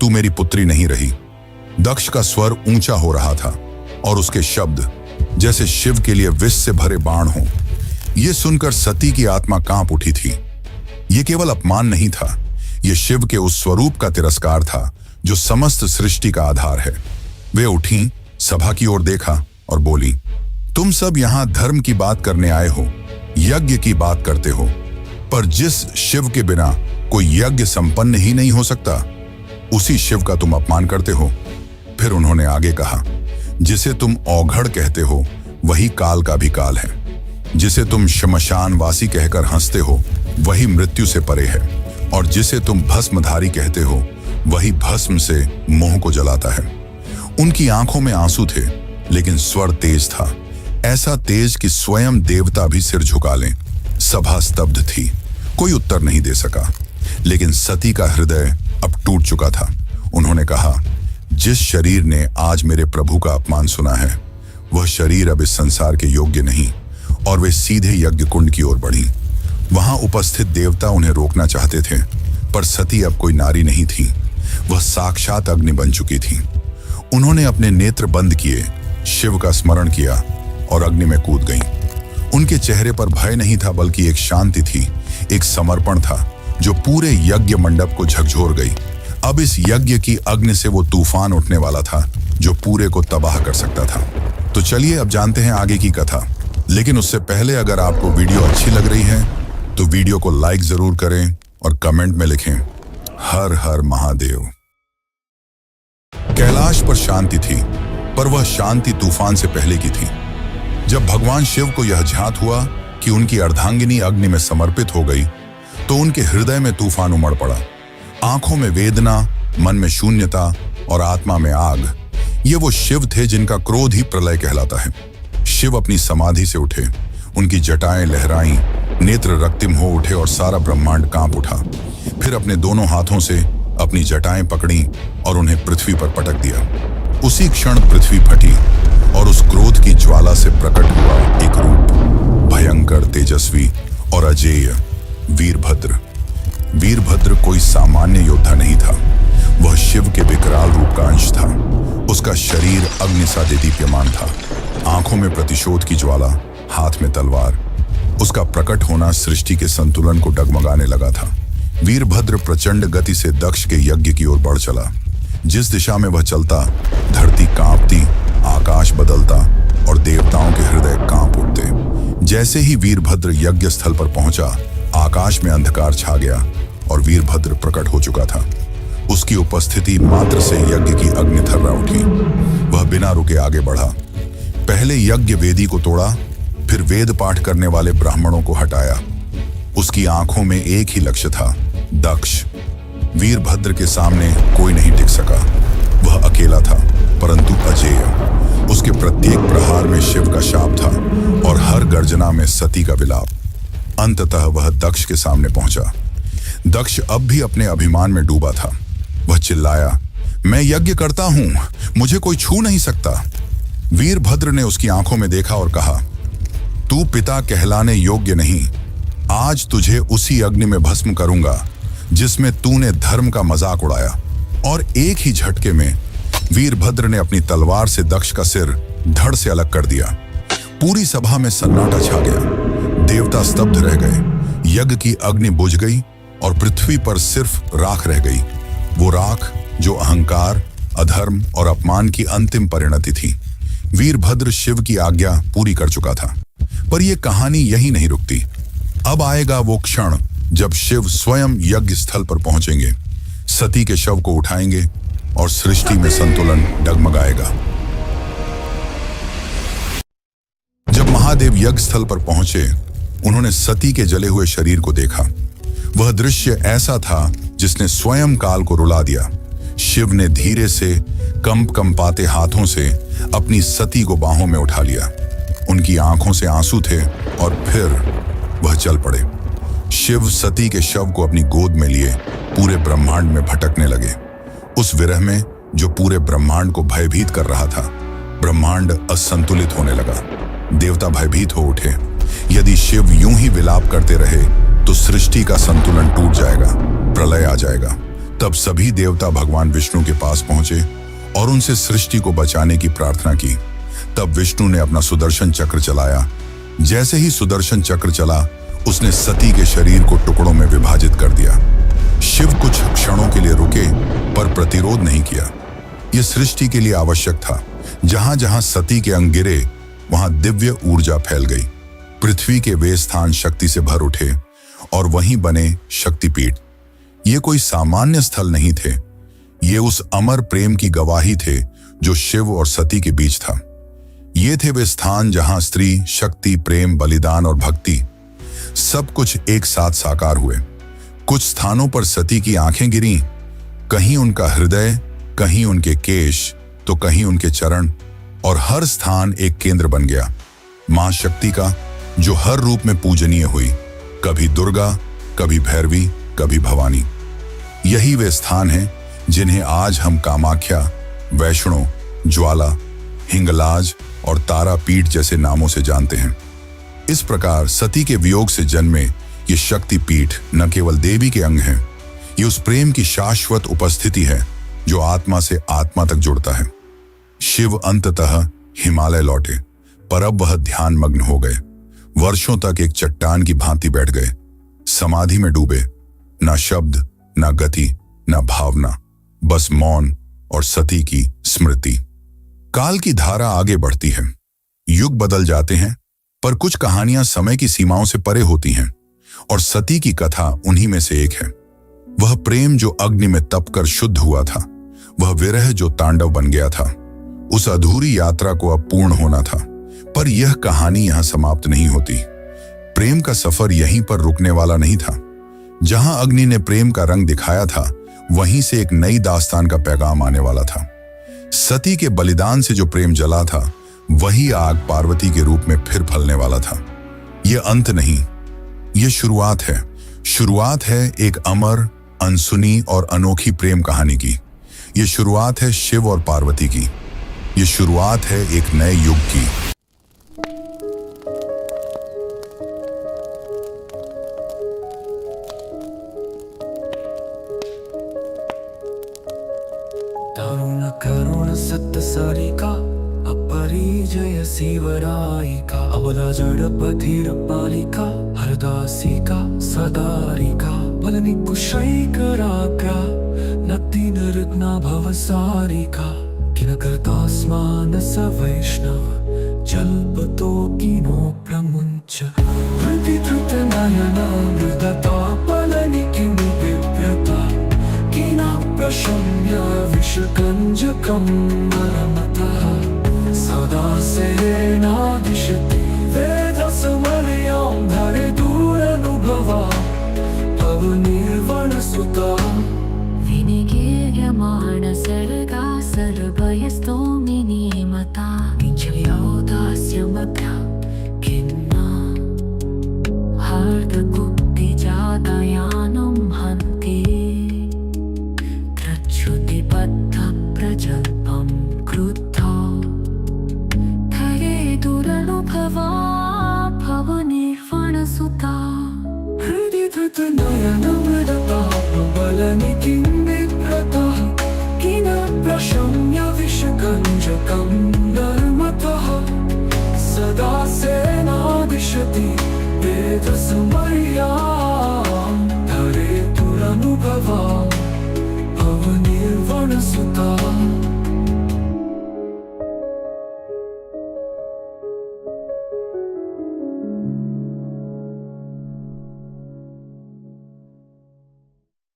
तू मेरी पुत्री नहीं रही। दक्ष का स्वर ऊंचा हो रहा था और उसके शब्द जैसे शिव के लिए विष से भरे बाण हो। यह सुनकर सती की आत्मा कांप उठी थी। यह केवल अपमान नहीं था, यह शिव के उस स्वरूप का तिरस्कार था जो समस्त सृष्टि का आधार है। वे उठी, सभा की ओर देखा और बोली, तुम सब यहां धर्म की बात करने आए हो, यज्ञ की बात करते हो, पर जिस शिव के बिना कोई यज्ञ संपन्न ही नहीं हो सकता, उसी शिव का तुम अपमान करते हो। फिर उन्होंने आगे कहा, जिसे तुम औघड़ कहते हो वही काल का भी काल है। जिसे तुम श्मशानवासी कहकर हंसते हो वही मृत्यु से परे है, और जिसे तुम भस्मधारी कहते हो वही भस्म से मोह को जलाता है। उनकी आंखों में आंसू थे, लेकिन स्वर तेज था, ऐसा तेज कि स्वयं देवता भी सिर झुका लें। सभा स्तब्ध थी, कोई उत्तर नहीं दे सका, लेकिन सती का हृदय अब टूट चुका था। उन्होंने कहा, जिस शरीर ने आज मेरे प्रभु का अपमान सुना है, वह शरीर अब इस संसार के योग्य नहीं। और वे सीधे यज्ञ कुंड की ओर बढ़ी। वहां उपस्थित देवता उन्हें रोकना चाहते थे, पर सती अब कोई नारी नहीं थी, वह साक्षात अग्नि बन चुकी थी। उन्होंने अपने नेत्र बंद किए, शिव का स्मरण किया और अग्नि में कूद गईं। उनके चेहरे पर भय नहीं था, बल्कि एक शांति थी, एक समर्पण था जो पूरे यज्ञ मंडप को झकझोर गई। अब इस यज्ञ की अग्नि से वो तूफान उठने वाला था जो पूरे को तबाह कर सकता था। तो चलिए अब जानते हैं आगे की कथा। लेकिन उससे पहले अगर आपको वीडियो अच्छी लग रही है तो वीडियो को लाइक जरूर करें और कमेंट में लिखें, हर हर महादेव। कैलाश पर शांति थी, पर वह शांति तूफान से पहले की थी। जब भगवान शिव को यह ज्ञात हुआ कि उनकी अर्धांगिनी अग्नि में समर्पित हो गई, तो उनके हृदय में तूफान उमड़ पड़ा। आंखों में वेदना, मन में शून्यता और आत्मा में आग। ये वो शिव थे जिनका क्रोध ही प्रलय कहलाता है। शिव अपनी समाधि से उठे, उनकी जटाएं लहराईं, नेत्र रक्तिम हो उठे और सारा ब्रह्मांड कांप उठा। फिर अपने दोनों हाथों से अपनी जटाएं पकड़ी और उन्हें पृथ्वी पर पटक दिया। उसी क्षण पृथ्वी फटी और उस क्रोध की ज्वाला से प्रकट हुआ एक रूप, भयंकर, तेजस्वी और अजेय, वीरभद्र। वीरभद्र कोई सामान्य योद्धा नहीं था, वह शिव के विकराल रूप का अंश था। उसका शरीर अग्नि सा दीप्यमान था, आंखों में प्रतिशोध की ज्वाला, हाथ में तलवार। उसका प्रकट होना सृष्टि के संतुलन को डगमगाने लगा था। वीरभद्र प्रचंड गति से दक्ष के यज्ञ की ओर बढ़ चला। जिस दिशा में वह चलता, धरती कांपती, आकाश बदलता और देवताओं के हृदय कांप उठते। जैसे ही वीरभद्र यज्ञ स्थल पर पहुंचा, आकाश में अंधकार छा गया और वीरभद्र प्रकट हो चुका था। उसकी उपस्थिति मात्र से यज्ञ की अग्नि थर्रा उठी। वह बिना रुके आगे बढ़ा। पहले यज्ञ वेदी को तोड़ा, फिर वेद पाठ करने वाले ब्राह्मणों को हटाया। उसकी आंखों में एक ही लक्ष्य था, दक्ष। वीरभद्र के सामने कोई नहीं टिक सका। वह अकेला था, परंतु अजेय। उसके प्रत्येक प्रहार में शिव का शाप था और हर गर्जना में सती का विलाप। अंततः वह दक्ष के सामने पहुंचा। दक्ष अब भी अपने अभिमान में डूबा था। वह चिल्लाया, मैं यज्ञ करता हूं, मुझे कोई छू नहीं सकता। वीरभद्र ने उसकी आंखों में देखा और कहा, तू पिता कहलाने योग्य नहीं। आज तुझे उसी अग्नि में भस्म करूंगा जिसमें तूने धर्म का मजाक उड़ाया। और एक ही झटके में वीरभद्र ने अपनी तलवार से दक्ष का सिर धड़ से अलग कर दिया। पूरी सभा में सन्नाटा छा गया। देवता स्तब्ध रह गए। यज्ञ की अग्नि बुझ गई और पृथ्वी पर सिर्फ राख रह गई। वो राख जो अहंकार, अधर्म और अपमान की अंतिम परिणति थी। वीरभद्र शिव की आज्ञा पूरी कर चुका था, पर यह कहानी यही नहीं रुकती। अब आएगा वो क्षण जब शिव स्वयं यज्ञ स्थल पर पहुंचेंगे, सती के शव को उठाएंगे और सृष्टि में संतुलन डगमगाएगा। जब महादेव यज्ञ स्थल पर पहुंचे, उन्होंने सती के जले हुए शरीर को देखा। वह दृश्य ऐसा था जिसने स्वयं काल को रुला दिया। शिव ने धीरे से कंपाते हाथों से अपनी सती को बाहों में उठा लिया। उनकी आंखों से आंसू थे और फिर वह चल पड़े। शिव सती के शव को अपनी गोद में लिए पूरे ब्रह्मांड में भटकने लगे। उस विरह में जो पूरे ब्रह्मांड को भयभीत कर रहा था, ब्रह्मांड असंतुलित होने लगा। देवता भयभीत हो उठे। यदि शिव यूं ही विलाप करते रहे तो सृष्टि का संतुलन टूट जाएगा, प्रलय आ जाएगा। तब सभी देवता भगवान विष्णु के पास पहुंचे और उनसे सृष्टि को बचाने की प्रार्थना की। तब विष्णु ने अपना सुदर्शन चक्र चलाया। जैसे ही सुदर्शन चक्र चला, उसने सती के शरीर को टुकड़ों में विभाजित कर दिया। शिव कुछ क्षणों के लिए रुके पर प्रतिरोध नहीं किया। यह सृष्टि के लिए आवश्यक था। जहां जहां सती के अंग गिरे, वहां दिव्य ऊर्जा फैल गई। पृथ्वी के वे स्थान शक्ति से भर उठे और वहीं बने शक्तिपीठ। ये कोई सामान्य स्थल नहीं थे, ये उस अमर प्रेम की गवाही थे जो शिव और सती के बीच था। ये थे वे स्थान जहां स्त्री, शक्ति, प्रेम, बलिदान और भक्ति सब कुछ एक साथ साकार हुए। कुछ स्थानों पर सती की आंखें गिरीं, कहीं उनका हृदय, कहीं उनके केश, तो कहीं उनके चरण, और हर स्थान एक केंद्र बन गया मां शक्ति का, जो हर रूप में पूजनीय हुई। कभी दुर्गा, कभी भैरवी, कभी भवानी। यही वे स्थान हैं जिन्हें आज हम कामाख्या, वैष्णो, ज्वाला, हिंगलाज और तारापीठ जैसे नामों से जानते हैं। इस प्रकार सती के वियोग से जन्मे ये शक्तिपीठ न केवल देवी के अंग हैं, ये उस प्रेम की शाश्वत उपस्थिति है जो आत्मा से आत्मा तक जुड़ता है। शिव अंततः हिमालय लौटे, पर अब वह ध्यान मग्न हो गए। वर्षों तक एक चट्टान की भांति बैठ गए, समाधि में डूबे। ना शब्द, ना गति, ना भावना, बस मौन और सती की स्मृति। काल की धारा आगे बढ़ती है, युग बदल जाते हैं, पर कुछ कहानियां समय की सीमाओं से परे होती हैं, और सती की कथा उन्हीं में से एक है। वह प्रेम जो अग्नि में तपकर शुद्ध हुआ था, वह विरह जो तांडव बन गया था। उस अधूरी यात्रा को अब पूर्ण होना था, पर यह कहानी यहां समाप्त नहीं होती। प्रेम का सफर यहीं पर रुकने वाला नहीं था। जहां अग्नि ने प्रेम का रंग दिखाया था, वहीं से एक नई दास्तान का पैगाम आने वाला था। सती के बलिदान से जो प्रेम जला था, वही आग पार्वती के रूप में फिर फलने वाला था। यह अंत नहीं, यह शुरुआत है। शुरुआत है एक अमर, अनसुनी और अनोखी प्रेम कहानी की। यह शुरुआत है शिव और पार्वती की। यह शुरुआत है एक नए युग की। दारुण करुण सत्य सारिका अपरिजय शिवरायिका अबला जडपधीर पालिका हरदासिका सदारिका बलनि कुशैकराग्रा नक्ति नृत्ना भवसारिका किनकर्तास्मान स वैष्णव जल्पतो किनो प्रमुञ्च प्रतिधृतनयना मृदता बलनि किमु बिभ्यता किना प्रशम्य विषकञ्जकं मरमतः सदा सेनादिशति वेदसमर्यां धरे दूरनुभवा पवनिर्वणसुता विनिगीयमाण सर्गा सर्वयस्तोमिनी मता किञ्चयोदास्यमभ्या खिन्ना हार्दकुक्तिजातयानं हन्ति प्रच्युतिबद्धप्रजल्पं क्रुद्धा धरे दुरनुभवा भवनिर्वणसुता हृदि धृतनयनमृदता प्रबलनि किं बिभ्रतः किन प्रशम्य विषकञ्जकं नर्मतः सदा सेनादिशति वेदसमर्यां धरे दुरनुभवा